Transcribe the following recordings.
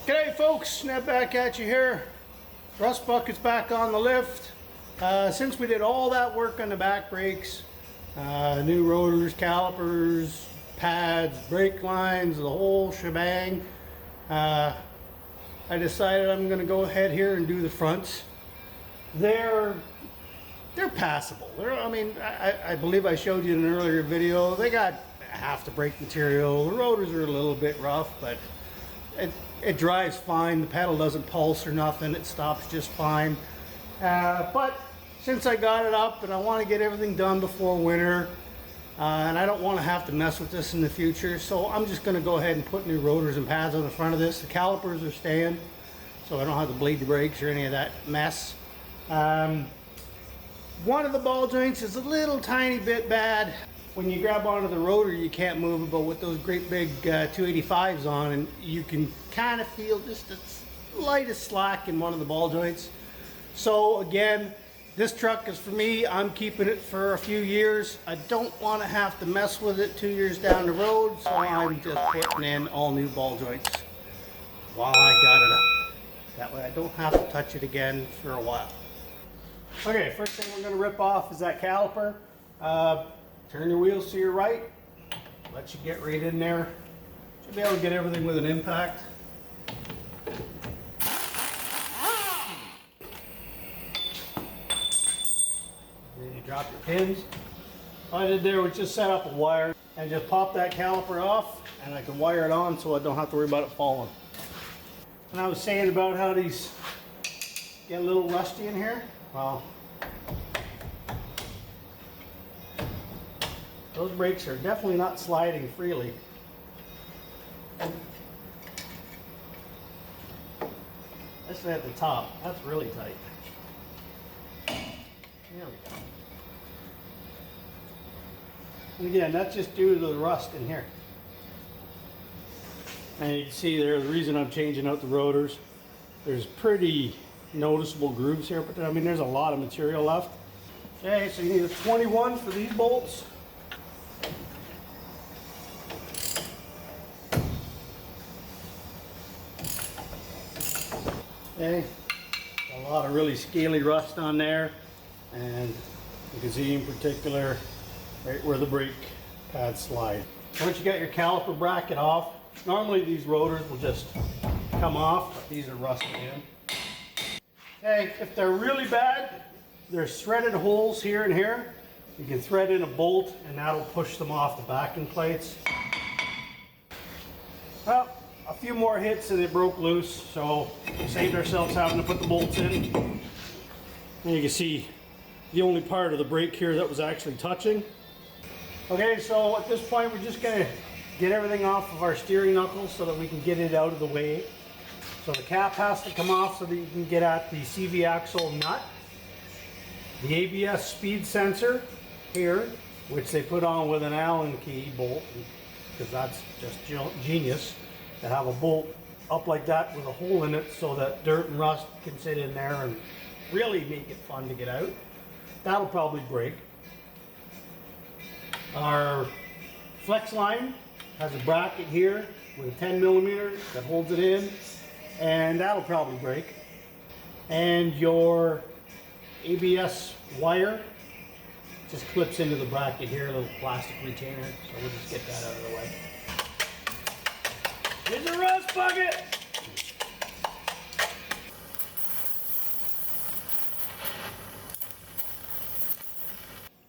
G'day folks, Snap back at you here. Rust bucket's back on the lift. Since we did all that work on the back brakes, new rotors, calipers, pads, brake lines, the whole shebang, I decided I'm going to go ahead here and do the fronts. They're passable. I believe I showed you in an earlier video. They got half the brake material. The rotors are a little bit rough, but it drives fine. The pedal doesn't pulse or nothing. It stops just fine. But since I got it up and I want to get everything done before winter, and I don't want to have to mess with this in the future, so I'm just going to go ahead and put new rotors and pads on the front of this. The calipers are staying, so I don't have to bleed the brakes or any of that mess. One of the ball joints is a little tiny bit bad. When you grab onto the rotor, you can't move it, but with those great big 285s on, and you can kind of feel just the slightest slack in one of the ball joints. So again, this truck is for me. I'm keeping it for a few years. I don't want to have to mess with it 2 years down the road, so I'm just putting in all new ball joints while I got it up. That way I don't have to touch it again for a while. Okay, first thing we're going to rip off is that caliper. Turn your wheels to your right, let you get right in there. Should be able to get everything with an impact. Then you drop your pins. All I did there was just set up a wire and just pop that caliper off, and I can wire it on so I don't have to worry about it falling. And I was saying about how these get a little rusty in here. Well, those brakes are definitely not sliding freely. Especially at the top, that's really tight. There we go. And again, that's just due to the rust in here. And you can see there, the reason I'm changing out the rotors, there's pretty noticeable grooves here, but I mean, there's a lot of material left. Okay, so you need a 21 for these bolts. Okay, a lot of really scaly rust on there, and you can see in particular right where the brake pads slide. Once you got your caliper bracket off, normally these rotors will just come off, but these are rusted in. Okay, if they're really bad, there's threaded holes here and here. You can thread in a bolt and that'll push them off the backing plates. Well, a few more hits and it broke loose, so we saved ourselves having to put the bolts in. And you can see the only part of the brake here that was actually touching. Okay, so at this point we're just going to get everything off of our steering knuckles so that we can get it out of the way. So the cap has to come off so that you can get at the CV axle nut. The ABS speed sensor here, which they put on with an Allen key bolt, because that's just genius to have a bolt up like that with a hole in it so that dirt and rust can sit in there and really make it fun to get out. That'll probably break. Our flex line has a bracket here with a 10mm that holds it in, and that'll probably break. And your ABS wire just clips into the bracket here, a little plastic retainer, so we'll just get that out of the way. Here's the rust bucket!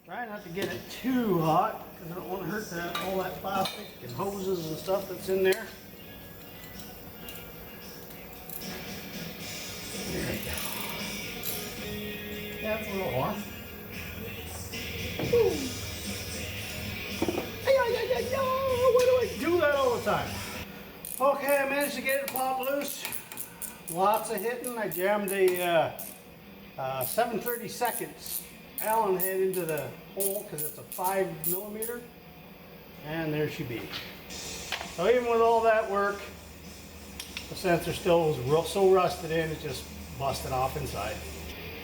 Try not to get it too hot, because I don't want to hurt all that plastic and hoses and stuff that's in there. There we go. Yeah, it's a little warm. Woo. Why do I do that all the time? Okay, I managed to get it popped loose. Lots of hitting. I jammed a 7/32 Allen head into the hole because it's a 5mm, and there she be. So even with all that work, the sensor still was so rusted in, it just busted off inside.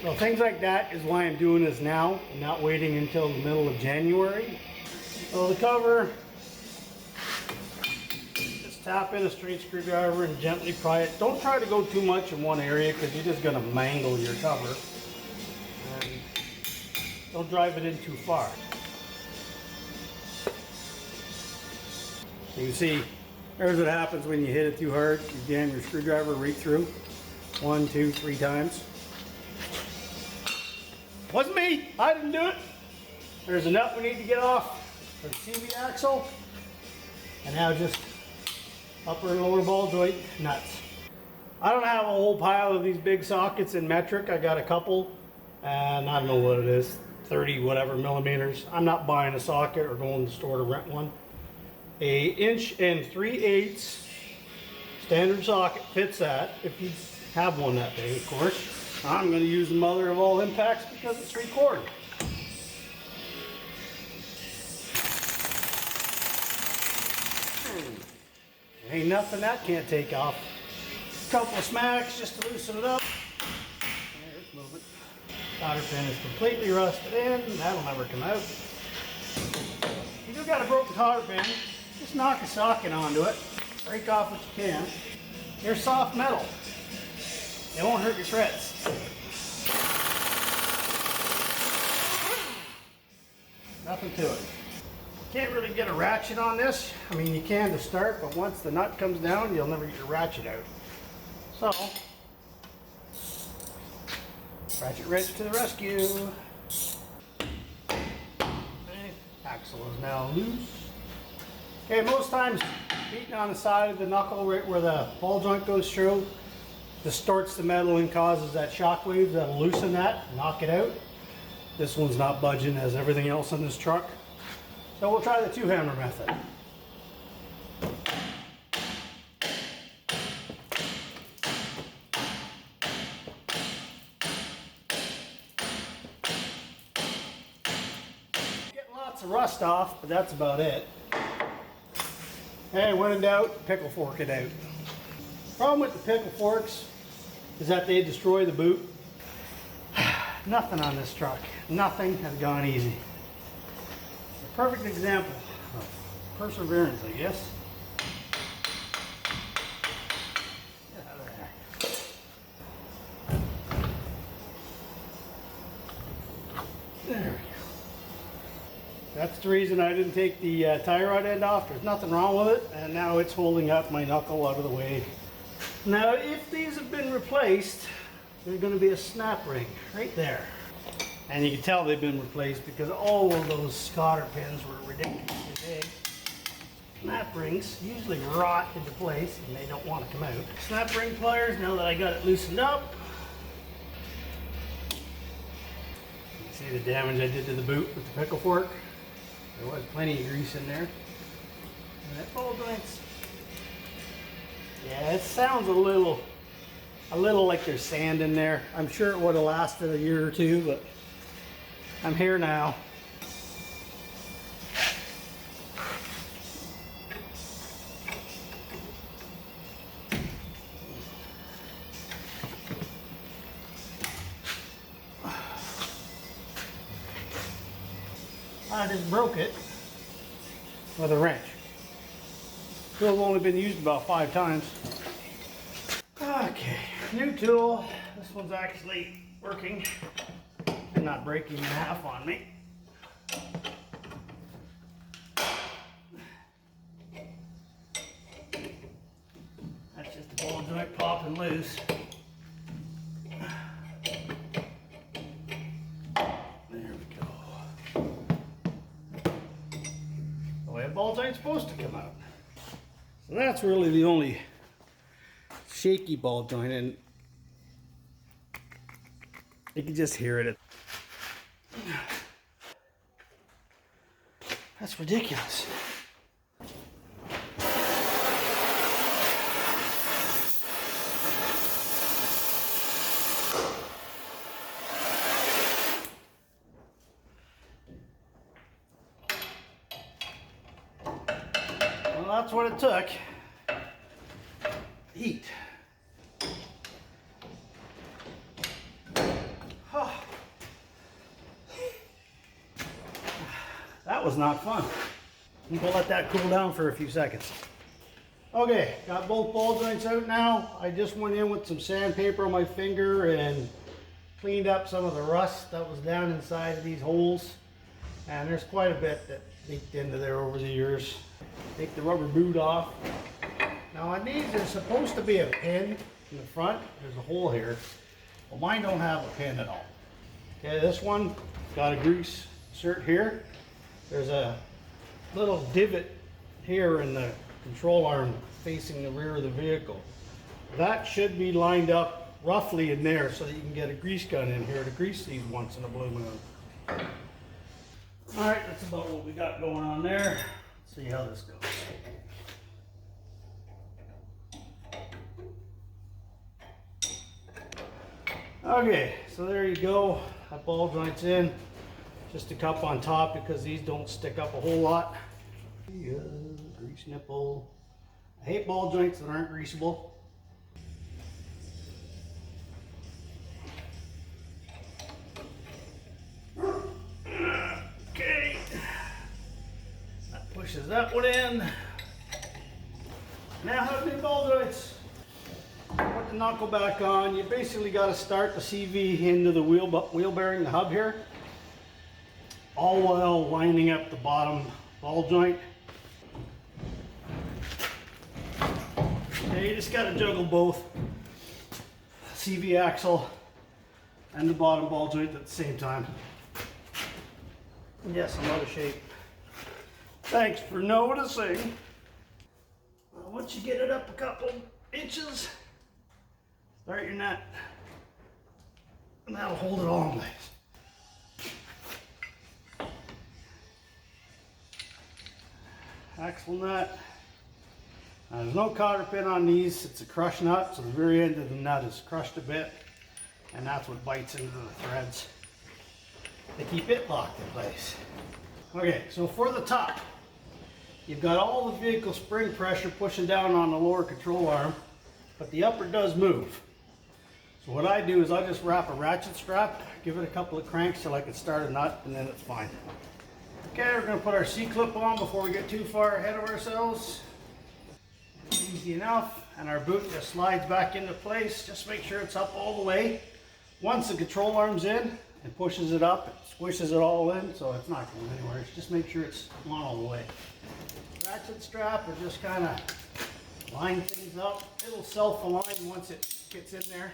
So things like that is why I'm doing this now and not waiting until the middle of January. So the cover, just tap in a straight screwdriver and gently pry it. Don't try to go too much in one area because you're just going to mangle your cover. And don't drive it in too far. You can see, there's what happens when you hit it too hard. You jam your screwdriver right through. 1, 2, 3 times. Wasn't me, I didn't do it. There's a nut we need to get off for the CV axle. And now just upper and lower ball joint nuts. I don't have a whole pile of these big sockets in metric. I got a couple, and I don't know what it is, 30 whatever millimeters. I'm not buying a socket or going to the store to rent one. A 1 3/8 standard socket fits that, if you have one that big, of course. I'm going to use the mother of all impacts because it's 3/4. Ain't nothing that can't take off. Couple of smacks just to loosen it up. There, it's moving. Solder pin is completely rusted in. That'll never come out. If you do got a broken solder pin, just knock a socket onto it. Break off what you can. They're soft metal. It won't hurt your threads. Nothing to it. Can't really get a ratchet on this. I mean, you can to start, but once the nut comes down, you'll never get your ratchet out. So, ratchet wrench to the rescue. Okay, axle is now loose. Okay, most times beating on the side of the knuckle right where the ball joint goes through distorts the metal and causes that shock wave that'll loosen that, knock it out. This one's not budging as everything else in this truck. So we'll try the 2-hammer method. Getting lots of rust off, but that's about it. Hey, when in doubt, pickle fork it out. Problem with the pickle forks is that they destroy the boot. Nothing on this truck. Nothing has gone easy. Perfect example of perseverance, I guess. Get out of there. There we go. That's the reason I didn't take the tie rod end off. There's nothing wrong with it, and now it's holding up my knuckle out of the way. Now, if these have been replaced, there's going to be a snap ring right there. And you can tell they've been replaced because all of those solder pins were ridiculously big. Snap rings usually rot into place and they don't want to come out. Snap ring pliers, now that I got it loosened up. You see the damage I did to the boot with the pickle fork? There was plenty of grease in there. And that ball joints. Yeah, it sounds a little like there's sand in there. I'm sure it would have lasted a year or two, but I'm here now. I just broke it with a wrench. Tool's only been used about 5 times. Okay, new tool. This one's actually working and not breaking in half on me. That's just the ball joint popping loose. There we go. The way a ball joint's supposed to come out. So that's really the only shaky ball joint, and you can just hear it. That's ridiculous. Well, that's what it took. Heat. That was not fun. I think we'll let that cool down for a few seconds. Okay, got both ball joints out now. I just went in with some sandpaper on my finger and cleaned up some of the rust that was down inside of these holes. And there's quite a bit that leaked into there over the years. Take the rubber boot off. Now on these, there's supposed to be a pin in the front. There's a hole here. Well, mine don't have a pin at all. Okay, this one got a grease insert here. There's a little divot here in the control arm facing the rear of the vehicle. That should be lined up roughly in there so that you can get a grease gun in here to grease these once in a blue moon. Alright, that's about what we got going on there. Let's see how this goes. Okay, so there you go. That ball joint's in. Just a cup on top because these don't stick up a whole lot. Yeah, grease nipple. I hate ball joints that aren't greasable. Okay, that pushes that one in. Now how to do ball joints. Put the knuckle back on. You basically got to start the CV into the wheel bearing, the hub here, all while lining up the bottom ball joint. Okay, you just got to juggle both CV axle and the bottom ball joint at the same time. Yes, I'm out of shape. Thanks for noticing. Well, once you get it up a couple inches, start your nut, and that'll hold it all in place. Axle nut. Now, there's no cotter pin on these. It's a crush nut, so the very end of the nut is crushed a bit, and that's what bites into the threads to keep it locked in place. Okay, so for the top, you've got all the vehicle spring pressure pushing down on the lower control arm, but the upper does move. So what I do is I just wrap a ratchet strap, give it a couple of cranks till I can start a nut, and then it's fine. Okay, we're going to put our C-clip on before we get too far ahead of ourselves. Easy enough, and our boot just slides back into place. Just make sure it's up all the way. Once the control arm's in, it pushes it up, it squishes it all in, so it's not going anywhere. Just make sure it's on all the way. Ratchet strap will just kind of line things up. It'll self-align once it gets in there.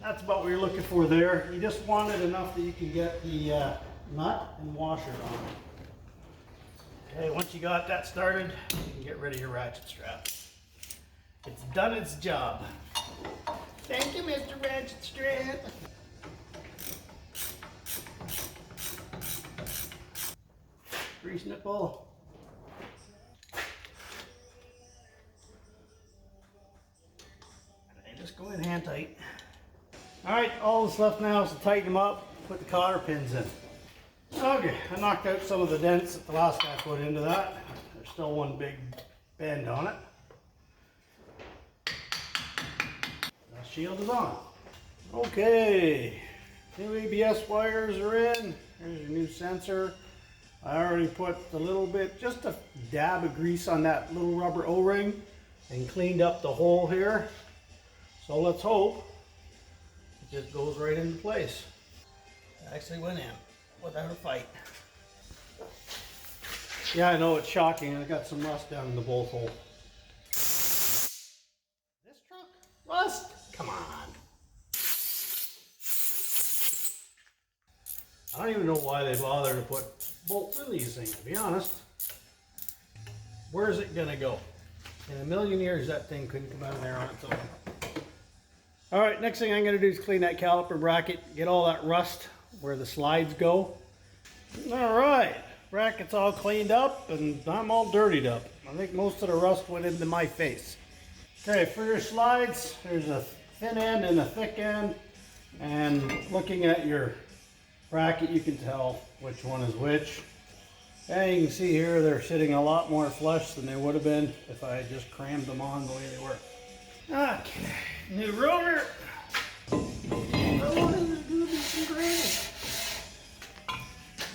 That's about what you're looking for there. You just want it enough that you can get the nut and washer on. Okay, once you got that started, you can get rid of your ratchet strap. It's done its job. Thank you, Mr. Ratchet Strap. Grease nipple. And just go in hand tight. Alright, all that's left now is to tighten them up, put the cotter pins in. Okay, I knocked out some of the dents that the last guy put into that. There's still one big bend on it. That shield is on. Okay, new ABS wires are in. Here's your new sensor. I already put a little bit, just a dab of grease on that little rubber O-ring and cleaned up the hole here. So let's hope it just goes right into place. It actually went in without a fight. Yeah, I know it's shocking. I got some rust down in the bolt hole. This truck? Rust? Come on. I don't even know why they bother to put bolts in these things, to be honest. Where's it gonna go? In a million years, that thing couldn't come out of there on its own. All right, next thing I'm gonna do is clean that caliper bracket, get all that rust where the slides go. All right, bracket's all cleaned up and I'm all dirtied up. I think most of the rust went into my face. Okay, for your slides, there's a thin end and a thick end. And looking at your bracket, you can tell which one is which. And you can see here, they're sitting a lot more flush than they would have been if I had just crammed them on the way they were. Okay, new rotor.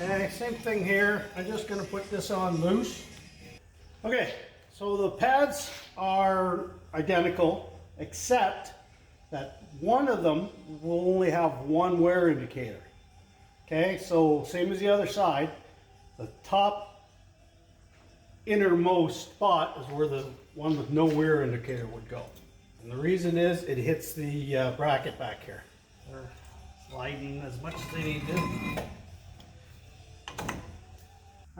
And same thing here. I'm just going to put this on loose. Okay, so the pads are identical, except that one of them will only have one wear indicator. Okay, so same as the other side, the top innermost spot is where the one with no wear indicator would go. And the reason is it hits the bracket back here. They're sliding as much as they need to.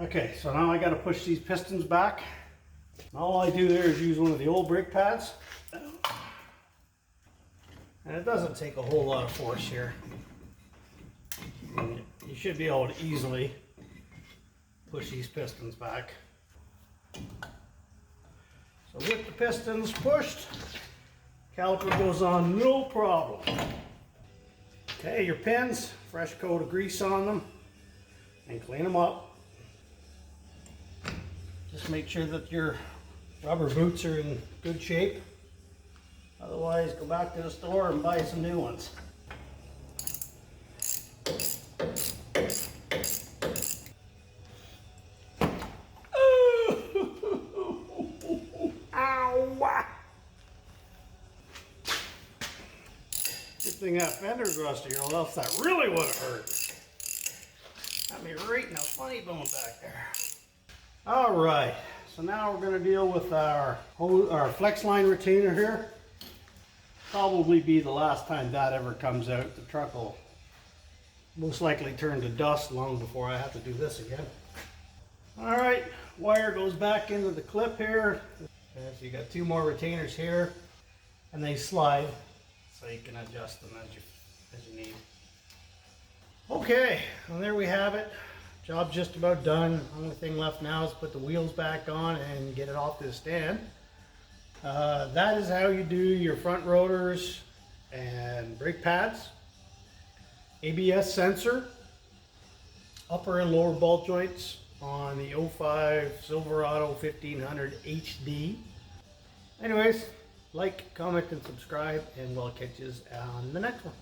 Okay, so now I got to push these pistons back. All I do there is use one of the old brake pads. And it doesn't take a whole lot of force here. And you should be able to easily push these pistons back. So with the pistons pushed, caliper goes on no problem. Okay, your pins, fresh coat of grease on them, and clean them up. Just make sure that your rubber boots are in good shape. Otherwise, go back to the store and buy some new ones. Ow! Good thing that fender's rusty, or else that really would have hurt. Got me right in a funny bone back there. All right, so now we're going to deal with our flex line retainer here. Probably be the last time that ever comes out. The truck will most likely turn to dust long before I have to do this again. All right, wire goes back into the clip here. Okay, so you got two more retainers here, and they slide, so you can adjust them as you need. Okay, well there we have it. Job's just about done. Only thing left now is put the wheels back on and get it off the stand. That is how you do your front rotors and brake pads. ABS sensor, upper and lower ball joints on the 05 Silverado 1500 HD. Anyways, like, comment, and subscribe, and we'll catch you on the next one.